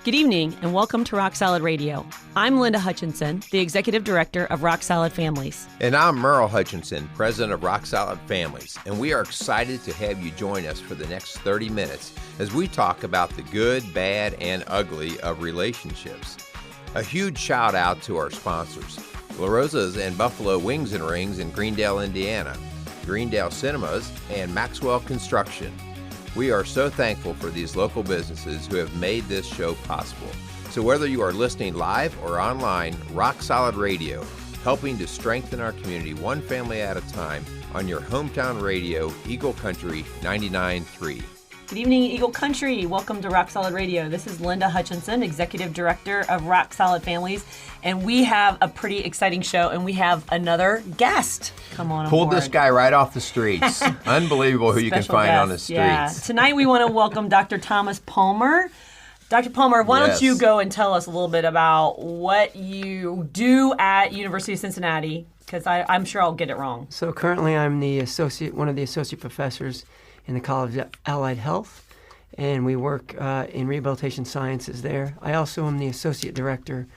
Good evening and welcome to Rock Solid Radio. I'm Linda Hutchinson, the Executive Director of Rock Solid Families. And I'm Merrill Hutchinson, President of Rock Solid Families. And we are excited to have you join us for the next 30 minutes as we talk about the good, bad, and ugly of relationships. A huge shout out to our sponsors, La Rosa's and Buffalo Wings and Rings in Greendale, Indiana, Greendale Cinemas, and Maxwell Construction. We are so thankful for these local businesses who have made this show possible. So whether you are listening live or online, Rock Solid Radio, helping to strengthen our community one family at a time on your hometown radio, Eagle Country 99.3. Good evening, Eagle Country. Welcome to Rock Solid Radio. This is Linda Hutchinson, Executive Director of Rock Solid Families, and we have a pretty exciting show, and we have another guest. Come on Pulled aboard. this guy right off the streets. Unbelievable who you can find on the streets. Yeah. Tonight we want to welcome Dr. Thomas Palmer. Dr. Palmer, why don't you go and tell us a little bit about what you do at University of Cincinnati, because I'm sure I'll get it wrong. So currently I'm one of the associate professors in the College of Allied Health, and we work in rehabilitation sciences there. I also am the associate director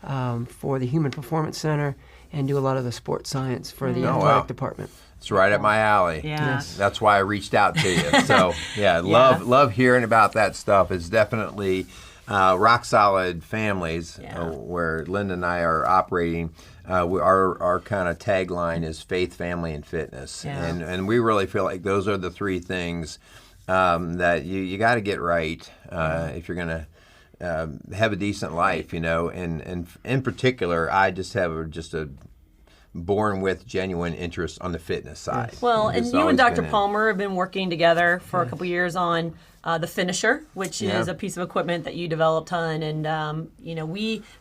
for the Human Performance Center and do a lot of the sports science for the athletic department. It's right up my alley. Yeah. Yes. That's why I reached out to you. So, love hearing about that stuff. It's definitely Rock Solid Families, where Linda and I are operating. Our kind of tagline is faith, family, and fitness. Yeah. And we really feel like those are the three things that you got to get right if you're going to have a decent life, you know. And in particular, I just have a born with genuine interest on the fitness side. Yes. Well, and you and Dr. Palmer have been working together for a couple years on the Finisher, which is a piece of equipment that you developed, hon. And,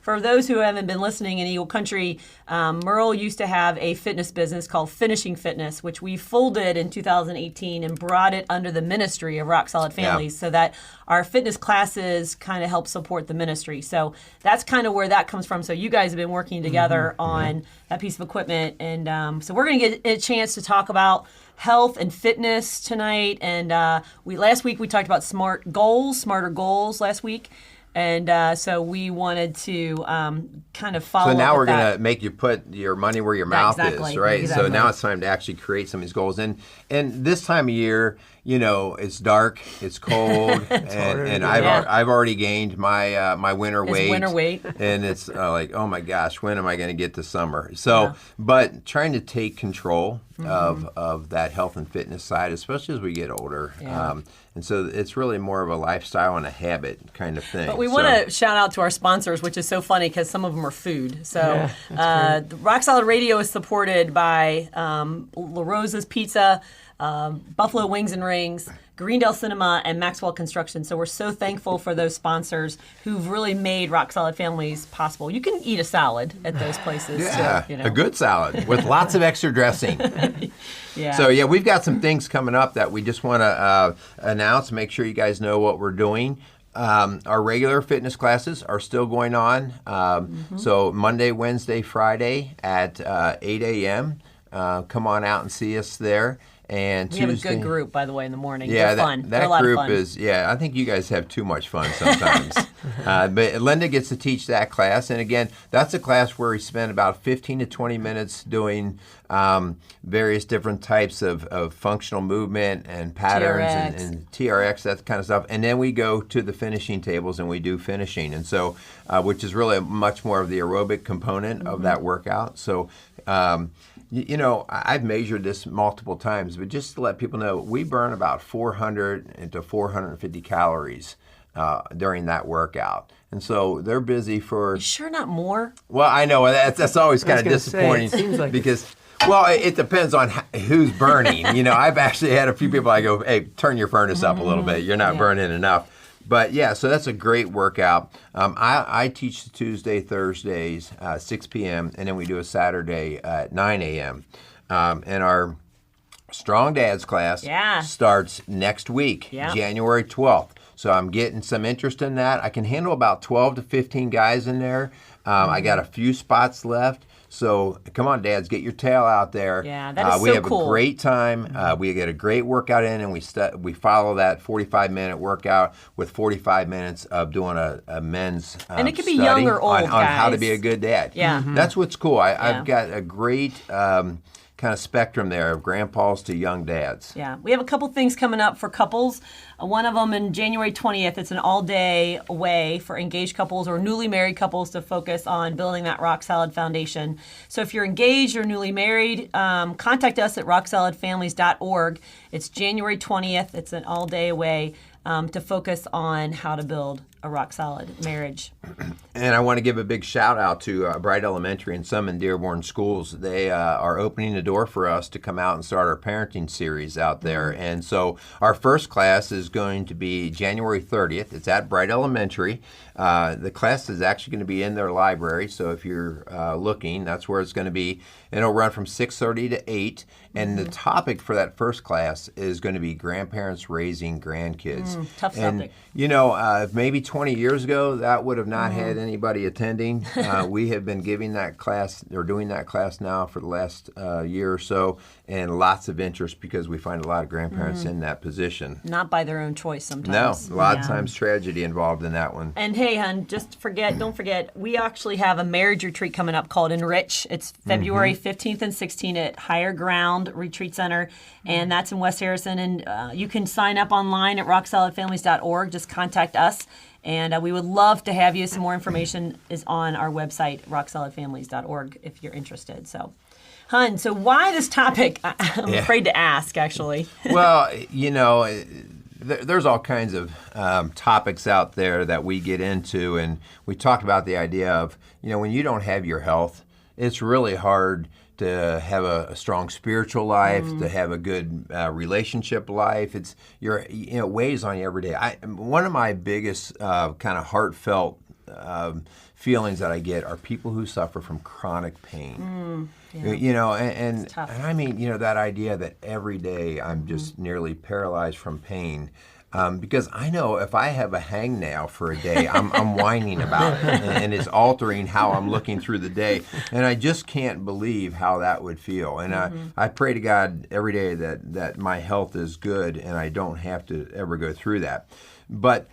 for those who haven't been listening in Eagle Country, Merrill used to have a fitness business called Finishing Fitness, which we folded in 2018 and brought it under the ministry of Rock Solid Families so that our fitness classes kind of help support the ministry. So that's kind of where that comes from. So you guys have been working together on that piece of equipment. And so we're going to get a chance to talk about health and fitness tonight, and last week we talked about smarter goals last week, and so we wanted to kind of follow. So now up we're with going to make you put your money where your mouth is, right? Exactly. So now it's time to actually create some of these goals, and this time of year, you know, it's dark, it's cold, and I've already gained my winter weight. And it's like, oh my gosh, when am I going to get to summer? So, but trying to take control of that health and fitness side, especially as we get older. And so it's really more of a lifestyle and a habit kind of thing. But we want to shout out to our sponsors, which is so funny because some of them are food. So the Rock Solid Radio is supported by La Rosa's Pizza, Buffalo Wings and Rings, Greendale Cinema, and Maxwell Construction. So we're so thankful for those sponsors who've really made Rock Solid Families possible. You can eat a salad at those places. Yeah, too, a good salad with lots of extra dressing. Yeah. So, we've got some things coming up that we just want to announce, make sure you guys know what we're doing. Our regular fitness classes are still going on. So Monday, Wednesday, Friday at 8 a.m. Come on out and see us there. And we Tuesday, have a good group, by the way, in the morning. Yeah, They're fun. that group is, I think you guys have too much fun sometimes. But Linda gets to teach that class. And again, that's a class where we spend about 15 to 20 minutes doing various different types of functional movement and patterns and TRX, that kind of stuff. And then we go to the finishing tables and we do finishing. And so, which is really much more of the aerobic component of that workout. So, I've measured this multiple times, but just to let people know, we burn about 400 to 450 calories during that workout. And so they're busy for... You sure not more? Well, I know. That's always kind of disappointing. It seems like because... Well, it depends on who's burning. I've actually had a few people I go, hey, turn your furnace up a little bit. You're not burning enough. But so that's a great workout. I teach Tuesday, Thursdays, 6 p.m., and then we do a Saturday at 9 a.m. And our Strong Dads class starts next week, January 12th. So I'm getting some interest in that. I can handle about 12 to 15 guys in there. I got a few spots left. So come on, dads, get your tail out there. Yeah, that is we so have cool. a great time. We get a great workout in, and we follow that 45-minute workout with 45 minutes of doing a men's and it could be study young or old, on how to guys. be a good dad. Yeah. That's what's cool. I've got a great kind of spectrum there of grandpas to young dads. Yeah, we have a couple things coming up for couples. One of them in January 20th. It's an all-day way for engaged couples or newly married couples to focus on building that rock solid foundation. So if you're engaged or newly married, contact us at rocksolidfamilies.org. It's January 20th. It's an all-day away to focus on how to build a rock solid marriage. And I want to give a big shout out to Bright Elementary and some in Dearborn schools. They are opening the door for us to come out and start our parenting series out there. And so our first class is going to be January 30th. It's at Bright Elementary. The class is actually going to be in their library. So if you're looking, that's where it's going to be. And it'll run from 6:30 to 8. And the topic for that first class is going to be grandparents raising grandkids. Tough and, subject. you know, maybe 20 years ago, that would have not had anybody attending. We have been giving that class, or doing that class now for the last year or so, and lots of interest because we find a lot of grandparents in that position. Not by their own choice sometimes. No, a lot of times tragedy involved in that one. And hey, hon, don't forget, we actually have a marriage retreat coming up called Enrich. It's February 15th and 16th at Higher Ground Retreat Center, and that's in West Harrison. And you can sign up online at rocksolidfamilies.org. Just contact us, and we would love to have you. Some more information is on our website, rocksolidfamilies.org, if you're interested. So, hon, so why this topic? I'm afraid to ask, actually. Well, you know, there's all kinds of topics out there that we get into, and we talk about the idea of, you know, when you don't have your health, it's really hard to have a strong spiritual life, to have a good relationship life. It weighs on you every day. One of my biggest kind of heartfelt feelings that I get are people who suffer from chronic pain. You know, and I mean, you know, that idea that every day I'm just nearly paralyzed from pain. Because I know if I have a hangnail for a day, I'm whining about it, and it's altering how I'm looking through the day. And I just can't believe how that would feel. And I pray to God every day that my health is good and I don't have to ever go through that. But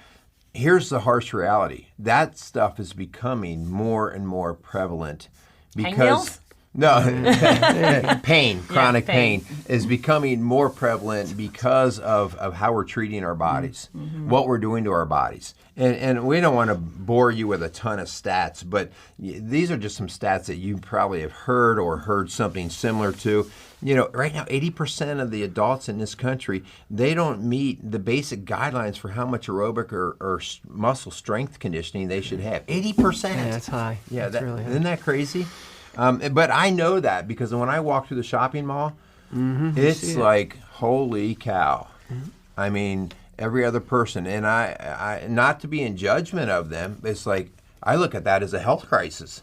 here's the harsh reality. That stuff is becoming more and more prevalent because... Hangnails? No, chronic pain is becoming more prevalent because of how we're treating our bodies, what we're doing to our bodies. And we don't want to bore you with a ton of stats, but these are just some stats that you probably have heard or heard something similar to. You know, right now, 80% of the adults in this country, they don't meet the basic guidelines for how much aerobic or muscle strength conditioning they should have. 80%. Yeah, that's high. Yeah, that's really high. Isn't that crazy? But I know that because when I walk through the shopping mall, it's like, holy cow. I mean, every other person. And I not to be in judgment of them, it's like, I look at that as a health crisis.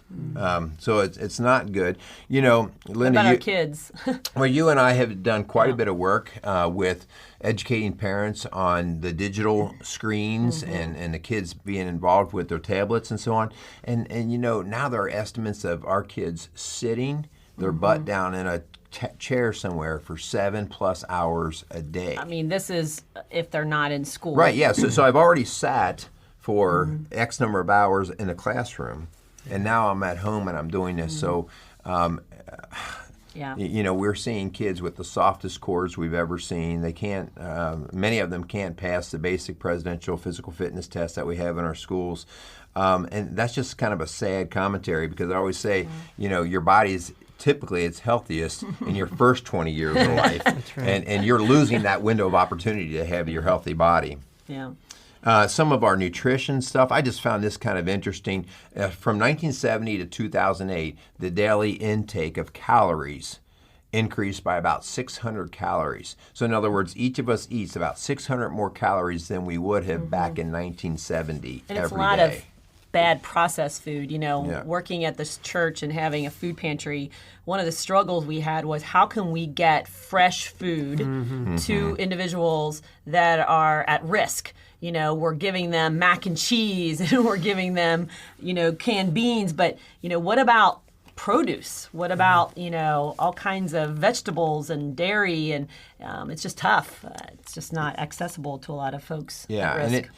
So it's not good. You know, Linda, What about our kids? well, you and I have done quite a bit of work with educating parents on the digital screens and the kids being involved with their tablets and so on. And you know, now there are estimates of our kids sitting their butt down in a chair somewhere for 7+ hours a day. I mean, this is if they're not in school. Right, yeah. So I've already sat for X number of hours in a classroom, and now I'm at home and I'm doing this. So, you know, we're seeing kids with the softest cores we've ever seen. They can't, many of them can't pass the basic presidential physical fitness test that we have in our schools. And that's just kind of a sad commentary because I always say, you know, your body's typically it's healthiest in your first 20 years of life. That's right. And you're losing that window of opportunity to have your healthy body. Yeah. Some of our nutrition stuff, I just found this kind of interesting. From 1970 to 2008, the daily intake of calories increased by about 600 calories. So in other words, each of us eats about 600 more calories than we would have back in 1970 And every it's a lot day. of bad processed food. You know, Yeah. working at this church and having a food pantry, one of the struggles we had was how can we get fresh food to individuals that are at risk? You know, we're giving them mac and cheese and we're giving them, you know, canned beans. But, you know, what about produce? What about, all kinds of vegetables and dairy? And it's just tough. It's just not accessible to a lot of folks at risk.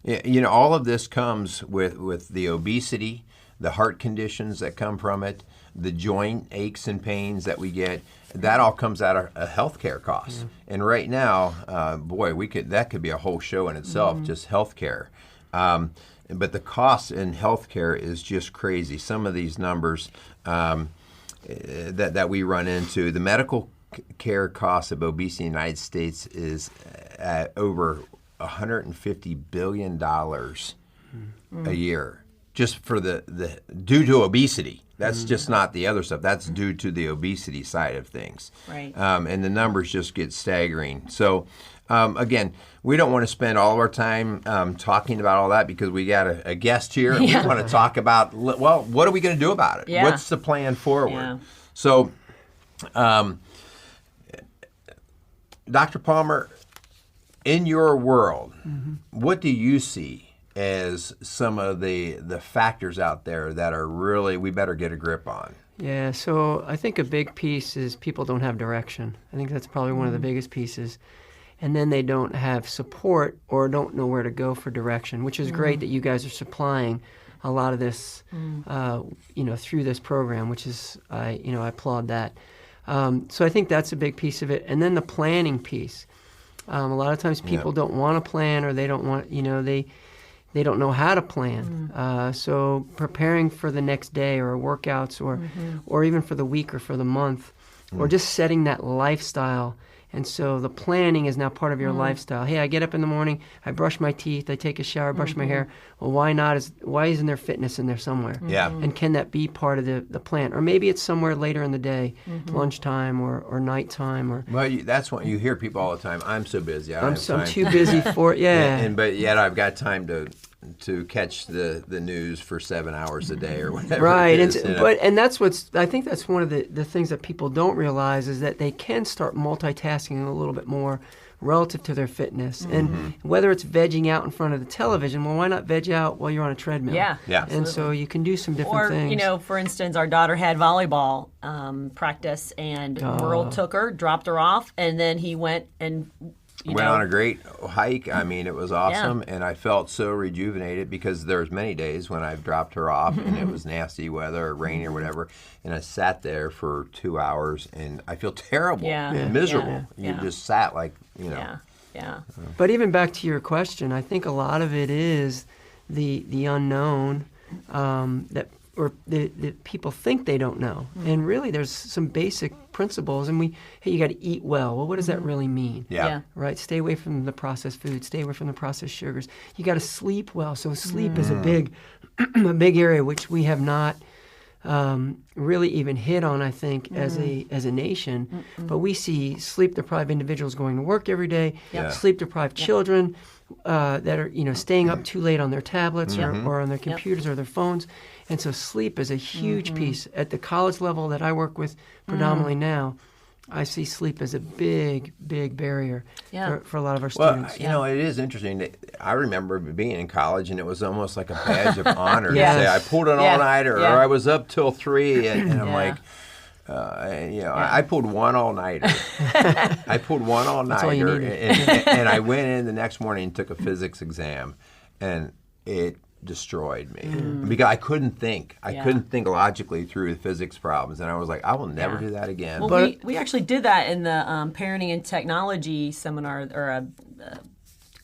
And all of this comes with the obesity, the heart conditions that come from it, the joint aches and pains that we get. That all comes out of a healthcare cost. And right now, that could be a whole show in itself, just healthcare. But the cost in healthcare is just crazy. Some of these numbers that we run into, the medical care cost of obesity in the United States is at over $150 billion a year, just for the due to obesity. That's just not the other stuff. That's due to the obesity side of things. Right. And the numbers just get staggering. So, again, we don't want to spend all of our time talking about all that because we got a guest here. And we want to talk about, what are we going to do about it? Yeah. What's the plan forward? Yeah. So, Dr. Palmer, in your world, what do you see as some of the factors out there that are really we better get a grip on? Yeah, so I think a big piece is people don't have direction. I think that's probably one of the biggest pieces. And then they don't have support or don't know where to go for direction, which is great that you guys are supplying a lot of this, through this program, which is, I applaud that. So I think that's a big piece of it. And then the planning piece. A lot of times people don't want to plan, or they don't want, they don't know how to plan. So preparing for the next day or workouts or even for the week or for the month or just setting that lifestyle. And so the planning is now part of your lifestyle. Hey, I get up in the morning, I brush my teeth, I take a shower, brush my hair. Well, why isn't there fitness in there somewhere? Yeah. And can that be part of the plan? Or maybe it's somewhere later in the day, lunchtime or nighttime. Or Well, that's what you hear people all the time. I'm so busy. I'm too busy for it. Yeah. But yet I've got time to catch the news for 7 hours a day or whatever. Right, it is, and that's I think that's one of the things that people don't realize is that they can start multitasking a little bit more relative to their fitness. And whether it's vegging out in front of the television, well, why not veg out while you're on a treadmill? Yeah. And so you can do some different things. Or, for instance, our daughter had volleyball practice, and Merrill took her, dropped her off, and then he went and went on a great hike. I mean, it was awesome, and I felt so rejuvenated because there's many days when I've dropped her off and it was nasty weather or rainy or whatever, and I sat there for 2 hours and I feel terrible, miserable. You just sat like, Yeah. But even back to your question, I think a lot of it is the unknown that people think they don't know. And really there's some basic principles, and you got to eat well. Well, what does that really mean? Yeah. Right? Stay away from the processed food, stay away from the processed sugars. You got to sleep well. So sleep is a big area which we have not really even hit on, I think, as a nation. But we see sleep-deprived individuals going to work every day, sleep-deprived children that are staying up too late on their tablets or on their computers or their phones. And so sleep is a huge piece. At the college level that I work with predominantly now, I see sleep as a big, big barrier for a lot of our students. Well, it is interesting. I remember being in college, and it was almost like a badge of honor to say, I pulled an all-nighter, or I was up till 3, and I'm like, I pulled one all-nighter. I pulled one all-nighter, and I went in the next morning and took a physics exam, and it destroyed me because I couldn't think. I couldn't think logically through the physics problems, and I was like, I will never do that again. Well, we actually did that in the parenting and technology seminar or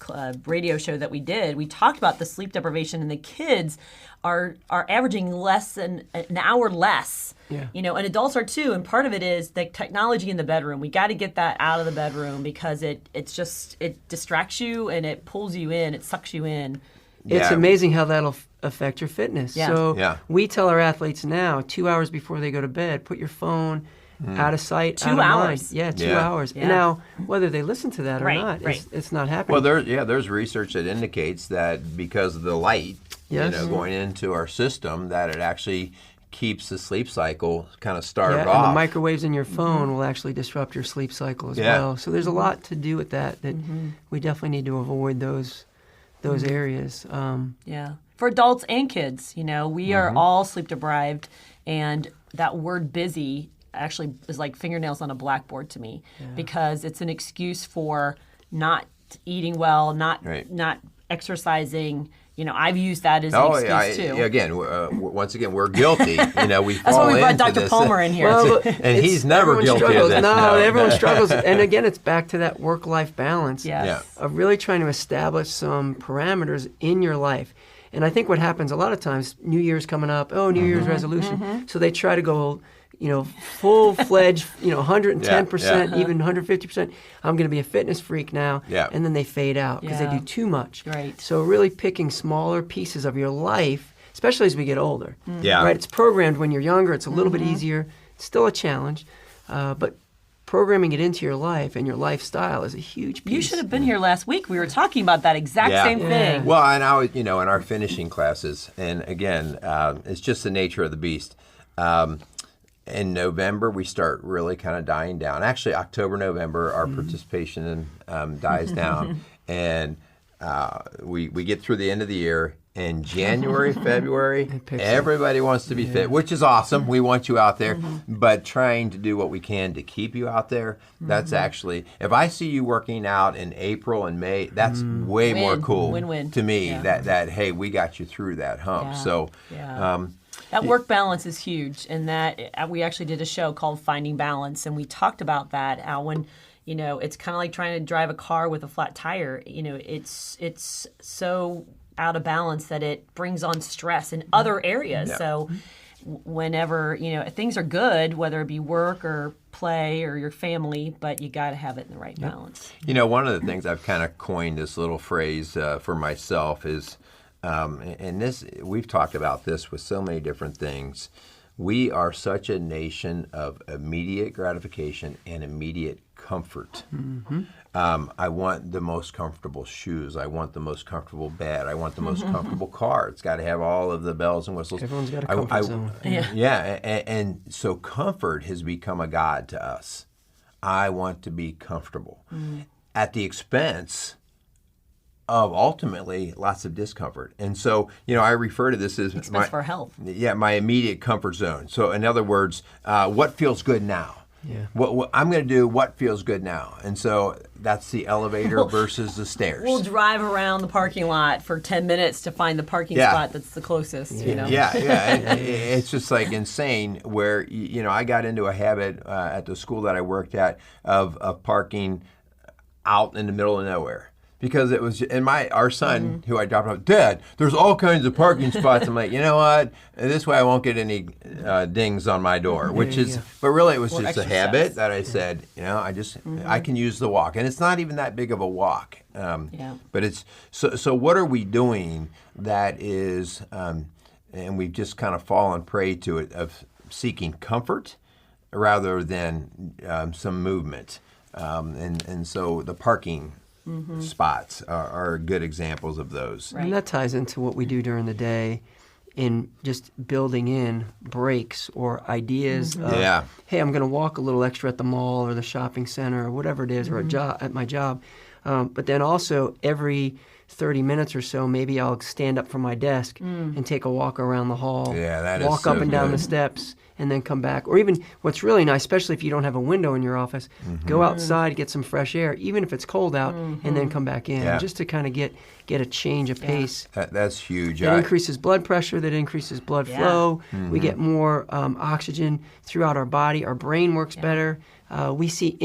a radio show that we did. We talked about the sleep deprivation, and the kids are averaging less than an hour less. Yeah. And adults are too. And part of it is the technology in the bedroom. We got to get that out of the bedroom because it distracts you and it pulls you in. It sucks you in. It's amazing how that'll affect your fitness. Yeah. So we tell our athletes now, 2 hours before they go to bed, put your phone out of sight, 2 out of hours. mind. Yeah, 2 hours. Yeah. And now, whether they listen to that or not, it's not happening. Well, there's research that indicates that because of the light, going into our system, that it actually keeps the sleep cycle kind of started off. And the microwaves in your phone will actually disrupt your sleep cycle as well. So there's a lot to do with that we definitely need to avoid those areas. For adults and kids, we are all sleep deprived, and that word busy actually is like fingernails on a blackboard to me, because it's an excuse for not eating well, not exercising. I've used that as an excuse too. Again, once again, we're guilty. We That's fall why we brought into Dr. this. Palmer in here. Well, and he's never guilty struggles. of this. No, everyone struggles. And again, it's back to that work-life balance Yes. of really trying to establish some parameters in your life. And I think what happens a lot of times, New Year's coming up, New Year's resolution. So they try to go, full-fledged, 110%, even 150%. I'm going to be a fitness freak now. Yeah. And then they fade out because they do too much. Right. So really picking smaller pieces of your life, especially as we get older. Yeah. Right. It's programmed when you're younger. It's a little bit easier. It's still a challenge. But programming it into your life and your lifestyle is a huge piece. You should have been here last week. We were talking about that exact same thing. Well, and I was, in our finishing classes, and again, it's just the nature of the beast. In November, we start really kind of dying down. Actually, October, November, our participation dies down. And we get through the end of the year. And January, February, everybody wants to be fit, which is awesome. We want you out there. But trying to do what we can to keep you out there, that's actually, if I see you working out in April and May, that's way more cool to me that, hey, we got you through that hump. So, that work balance is huge, and that we actually did a show called Finding Balance, and we talked about that, how when it's kind of like trying to drive a car with a flat tire. It's so out of balance that it brings on stress in other areas. So whenever things are good, whether it be work or play or your family, but you got to have it in the right balance. One of the things I've kind of coined this little phrase for myself is. And this, we've talked about this with so many different things. We are such a nation of immediate gratification and immediate comfort. I want the most comfortable shoes. I want the most comfortable bed. I want the most comfortable car. It's got to have all of the bells and whistles. Everyone's got a comfort zone. And so comfort has become a god to us. I want to be comfortable at the expense of ultimately lots of discomfort. And so, I refer to this as for health. Yeah, my immediate comfort zone. So in other words, what feels good now? Yeah. What I'm going to do what feels good now. And so that's the elevator versus the stairs. We'll drive around the parking lot for 10 minutes to find the parking spot that's the closest, Yeah. And it's just like insane where, I got into a habit at the school that I worked at of parking out in the middle of nowhere. Because it was, and our son, who I dropped off, Dad, there's all kinds of parking spots. I'm like, you know what? This way I won't get any dings on my door, but really it was just a habit that I said, I can use the walk. And it's not even that big of a walk. But it's, so what are we doing that is, and we've just kind of fallen prey to it, of seeking comfort rather than some movement. And so the parking spots are good examples of those. Right. And that ties into what we do during the day in just building in breaks or ideas of, hey, I'm going to walk a little extra at the mall or the shopping center or whatever it is, or at my job. But then also every 30 minutes or so, maybe I'll stand up from my desk and take a walk around the hall, walk up and down the steps, and then come back. Or even what's really nice, especially if you don't have a window in your office, go outside, get some fresh air, even if it's cold out, and then come back in, just to kind of get a change of pace. That's huge. That increases blood pressure, that increases blood flow. We get more oxygen throughout our body. Our brain works better. We see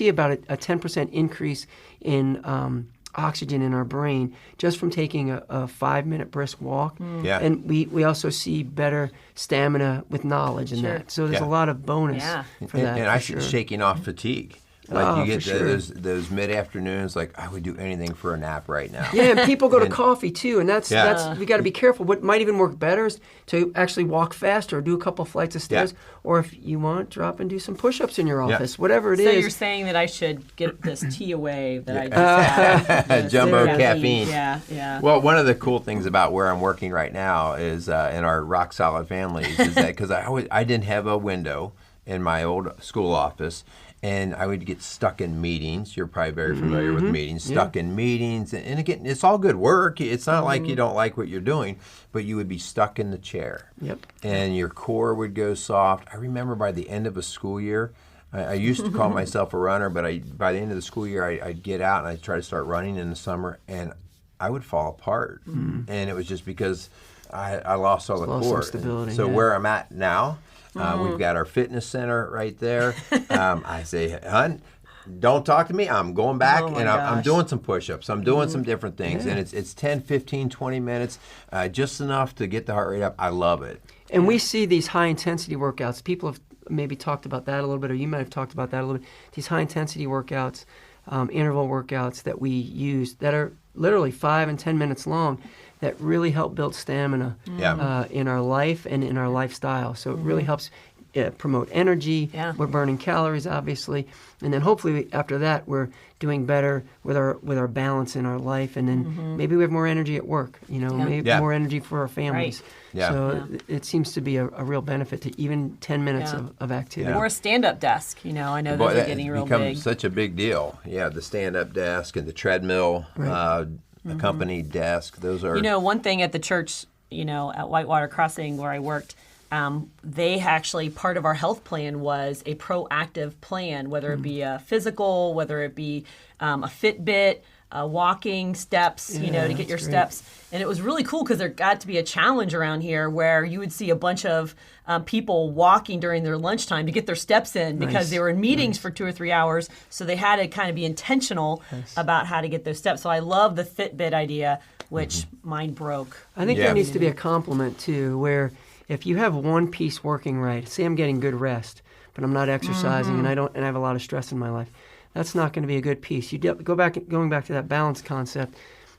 about a 10% increase in oxygen in our brain just from taking a 5-minute brisk walk. And we also see better stamina with knowledge in that. So there's a lot of bonus for that. And I see shaking off fatigue. Like you get those mid-afternoons, like I would do anything for a nap right now. Yeah, and people go to coffee too, and that's we got to be careful. What might even work better is to actually walk faster, or do a couple flights of stairs, or if you want, drop and do some push-ups in your office, whatever it is. So you're saying that I should get this tea away that I just had. Jumbo caffeine. Yeah. Well, one of the cool things about where I'm working right now is in our Rock Solid Families is that because I didn't have a window in my old school office. And I would get stuck in meetings. You're probably very familiar with meetings. Stuck in meetings. And again, it's all good work. It's not like you don't like what you're doing, but you would be stuck in the chair. Yep. And your core would go soft. I remember by the end of a school year, I used to call myself a runner, but by the end of the school year, I'd get out and I'd try to start running in the summer, and I would fall apart. And it was just because I lost all the core. Some stability, so where I'm at now, we've got our fitness center right there. I say, "Hun, don't talk to me. I'm going back, and I'm doing some push-ups. I'm doing some different things, and it's 10, 15, 20 minutes, just enough to get the heart rate up. I love it." And we see these high-intensity workouts. People have maybe talked about that a little bit, or you might have talked about that a little bit. These high-intensity workouts, interval workouts that we use that are literally 5 and 10 minutes long, that really help build stamina in our life and in our lifestyle. So it really helps promote energy. Yeah. We're burning calories, obviously, and then hopefully after that we're doing better with our balance in our life, and then maybe we have more energy at work. Maybe more energy for our families. Right. Yeah. So it seems to be a real benefit to even 10 minutes of activity. Or a stand-up desk. I know those are getting real big. Such a big deal. Yeah, the stand-up desk and the treadmill, the company desk. Those are. One thing at the church, at Whitewater Crossing where I worked, they actually, part of our health plan was a proactive plan, whether it be a physical, whether it be a Fitbit, walking steps, to get your steps. And it was really cool because there got to be a challenge around here where you would see a bunch of people walking during their lunchtime to get their steps in because they were in meetings for 2 or 3 hours. So they had to kind of be intentional about how to get those steps. So I love the Fitbit idea, which mine broke. I think there needs to be a complement too, where if you have one piece working right, say I'm getting good rest, but I'm not exercising and I have a lot of stress in my life, that's not going to be a good piece. Going back to that balance concept,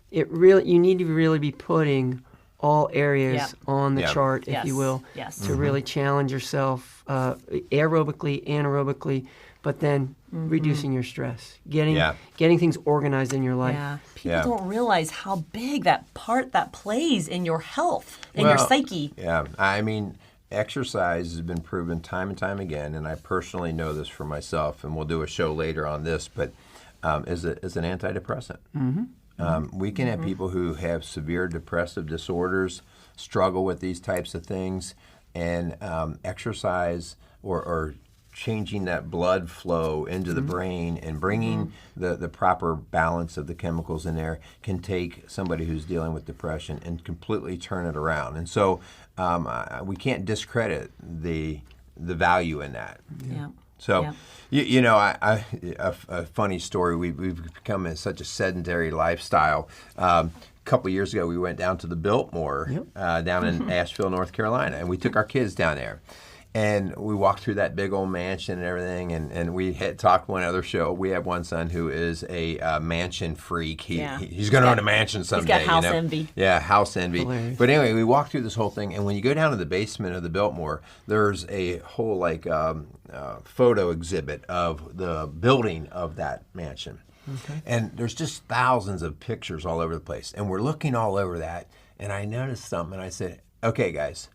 you need to really be putting all areas on the chart, if you will, to really challenge yourself aerobically, anaerobically, but then reducing your stress, getting things organized in your life. Yeah. People don't realize how big that plays in your health and your psyche. Yeah, I mean, exercise has been proven time and time again, and I personally know this for myself, and we'll do a show later on this, but is an antidepressant. We can have people who have severe depressive disorders struggle with these types of things, and exercise or changing that blood flow into the brain and bringing the proper balance of the chemicals in there can take somebody who's dealing with depression and completely turn it around. And so we can't discredit the value in that. Yeah. So, a funny story, we've become in such a sedentary lifestyle. A couple of years ago, we went down to the Biltmore down in Asheville, North Carolina, and we took our kids down there. And we walked through that big old mansion and everything, and we had talked one other show. We have one son who is a mansion freak. He's going to own a mansion someday. He's got house envy. Yeah, house envy. Hilarious. But anyway, we walked through this whole thing, and when you go down to the basement of the Biltmore, there's a whole photo exhibit of the building of that mansion. Okay. And there's just thousands of pictures all over the place. And we're looking all over that, and I noticed something, and I said, okay, guys,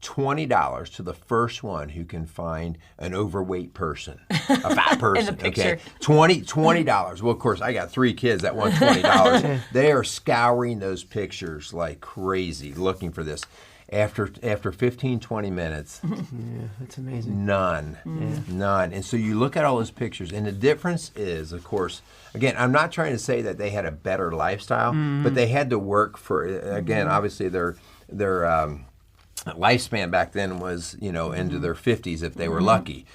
$20 to the first one who can find an overweight person, a fat person. In the picture. Okay, $20. Well, of course, I got 3 kids that want $20. They are scouring those pictures like crazy, looking for this. After 15, 20 minutes, that's amazing. None. And so you look at all those pictures, and the difference is, of course, again, I'm not trying to say that they had a better lifestyle, but they had to work for, again, obviously their lifespan back then was, into their 50s if they were lucky.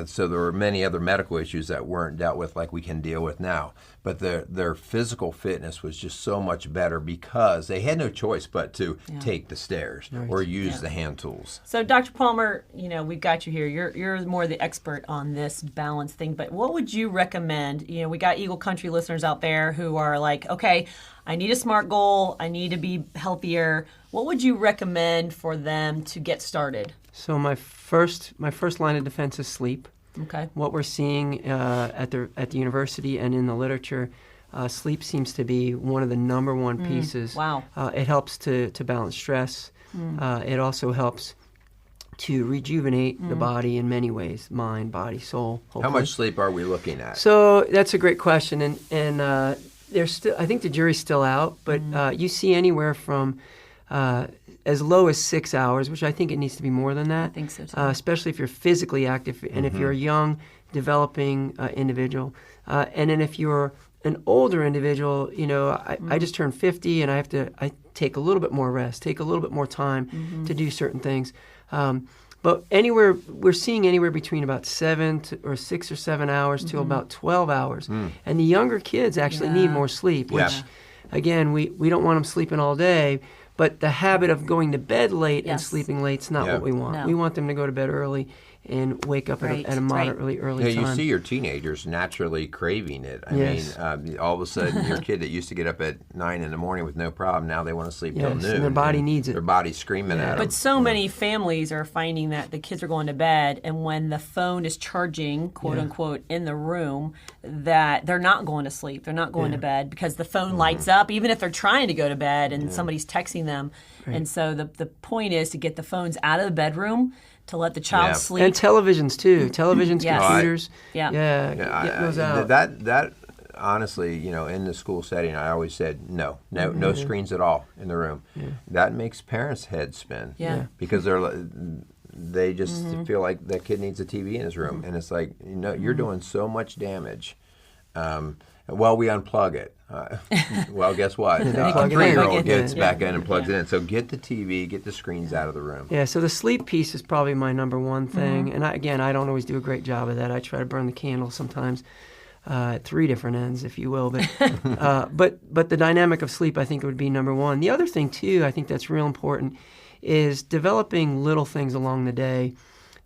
So there were many other medical issues that weren't dealt with like we can deal with now. But their physical fitness was just so much better because they had no choice but to take the stairs or use the hand tools. So, Dr. Palmer, we've got you here. You're more the expert on this balance thing. But what would you recommend? We got Eagle Country listeners out there who are like, okay, I need a SMART goal. I need to be healthier. What would you recommend for them to get started? So my first line of defense is sleep. Okay. What we're seeing at the university and in the literature, sleep seems to be one of the number one pieces. Wow. It helps to balance stress. It also helps to rejuvenate the body in many ways, mind, body, soul. Hopefully. How much sleep are we looking at? So that's a great question, and there's still, I think the jury's still out, but you see anywhere from as low as 6 hours, which I think it needs to be more than that. I think so too. Especially if you're physically active and if you're a young, developing individual. And then if you're an older individual, I just turned 50 and I take a little bit more rest, take a little bit more time to do certain things. But we're seeing anywhere between about 6 or 7 hours to about 12 hours. And the younger kids actually need more sleep, which, again, we don't want them sleeping all day. But the habit of going to bed late and sleeping late is not what we want. No. We want them to go to bed early and wake up at a moderately early time. You see your teenagers naturally craving it. I mean, all of a sudden, your kid that used to get up at 9 in the morning with no problem, now they want to sleep till noon. And their body needs it. Their body's screaming at them. But so many families are finding that the kids are going to bed, and when the phone is charging, quote unquote, in the room, that they're not going to sleep. They're not going to bed because the phone lights up, even if they're trying to go to bed and somebody's texting them. Right. And so the point is to get the phones out of the bedroom, to let the child sleep. And televisions too. Televisions, computers. Get those out. That honestly, in the school setting, I always said no screens at all in the room. That makes parents' heads spin. Because they just feel like that kid needs a TV in his room, and it's like, you're doing so much damage. Well, we unplug it. Well, guess what? A 3-year-old gets back in and plugs it in. So get the TV, get the screens out of the room. Yeah, so the sleep piece is probably my number one thing. And I don't always do a great job of that. I try to burn the candle sometimes at 3 different ends, if you will. But the dynamic of sleep, I think, would be number one. The other thing, too, I think that's real important, is developing little things along the day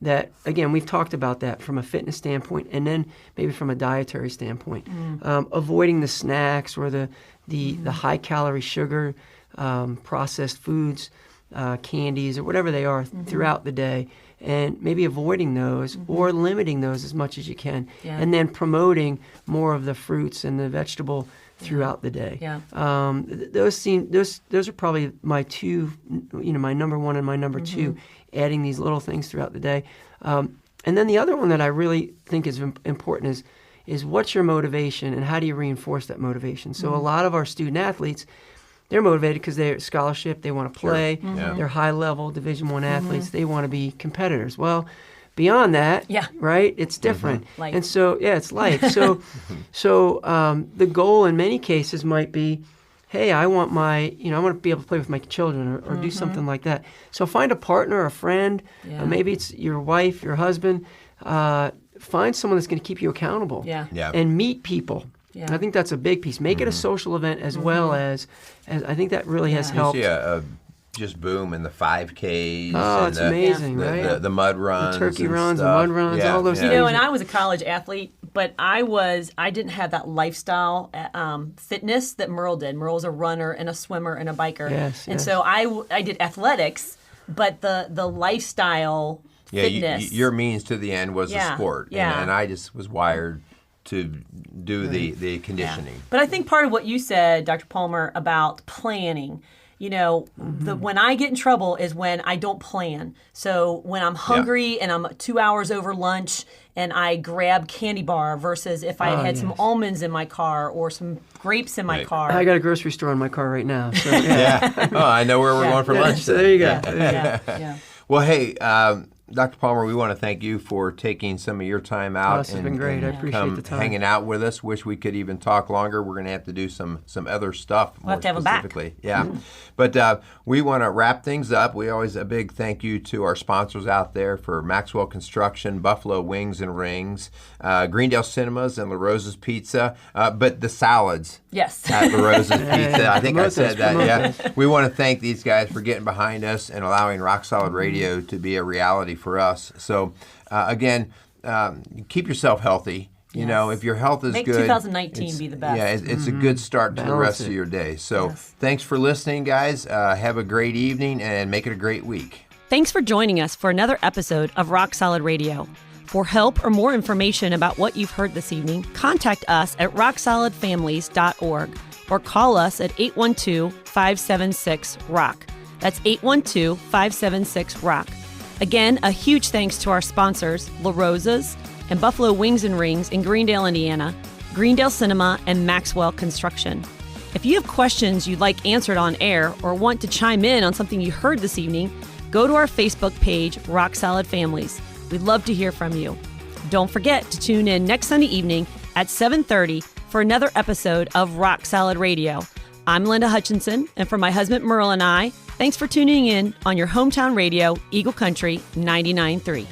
that, again, we've talked about that from a fitness standpoint and then maybe from a dietary standpoint. Avoiding the snacks or the high-calorie sugar, processed foods, candies, or whatever they are throughout the day, and maybe avoiding those or limiting those as much as you can, and then promoting more of the fruits and the vegetable throughout the day. Those are probably my two, my number one and my number two, adding these little things throughout the day. And then the other one that I really think is important is what's your motivation and how do you reinforce that motivation? So a lot of our student athletes, they're motivated because they're scholarship, they want to play, they're high-level Division I athletes, they want to be competitors. Well, beyond that, right, it's different. Life. And so, it's life. So the goal in many cases might be, hey, I want I want to be able to play with my children or do something like that. So find a partner, a friend, maybe it's your wife, your husband. Find someone that's going to keep you accountable and meet people. I think that's a big piece. Make it a social event as well as I think that really has helped. You see a just boom in the 5Ks. Oh, it's amazing, right? The mud runs, the turkey runs, the mud runs, all those things. And I was a college athlete, but I didn't have that lifestyle fitness that Merrill did. Merrill's a runner and a swimmer and a biker, so I did athletics, but the lifestyle fitness. Your means to the end was a sport, and I just was wired to do the conditioning. But I think part of what you said, Dr. Palmer, about planning. When I get in trouble is when I don't plan. So when I'm hungry and I'm 2 hours over lunch and I grab candy bar versus if I had some almonds in my car or some grapes in my car. I got a grocery store in my car right now. So, Oh, I know where we're going for lunch. So there you go. Well, hey, Dr. Palmer, we want to thank you for taking some of your time out. It's been great. I appreciate the time. Hanging out with us. Wish we could even talk longer. We're going to have to do some other stuff we'll have to have specifically. Them back. But we want to wrap things up. We always a big thank you to our sponsors out there for Maxwell Construction, Buffalo Wings and Rings, Greendale Cinemas, and La Rosa's Pizza. But the salads. Yes. At La Rosa's Pizza. I think I said that. We want to thank these guys for getting behind us and allowing Rock Solid Radio to be a reality for us. So, again, keep yourself healthy. If your health is Make good. 2019 be the best. Yeah, it's a good start to the rest of your day. So, thanks for listening, guys. Have a great evening and make it a great week. Thanks for joining us for another episode of Rock Solid Radio. For help or more information about what you've heard this evening, contact us at rocksolidfamilies.org or call us at 812-576-ROCK. That's 812-576-ROCK. Again, a huge thanks to our sponsors, La Rosa's and Buffalo Wings and Rings in Greendale, Indiana, Greendale Cinema, and Maxwell Construction. If you have questions you'd like answered on air or want to chime in on something you heard this evening, go to our Facebook page, Rock Solid Families. We'd love to hear from you. Don't forget to tune in next Sunday evening at 7:30 for another episode of Rock Solid Radio. I'm Linda Hutchinson, and for my husband Merrill and I, thanks for tuning in on your hometown radio, Eagle Country 99.3.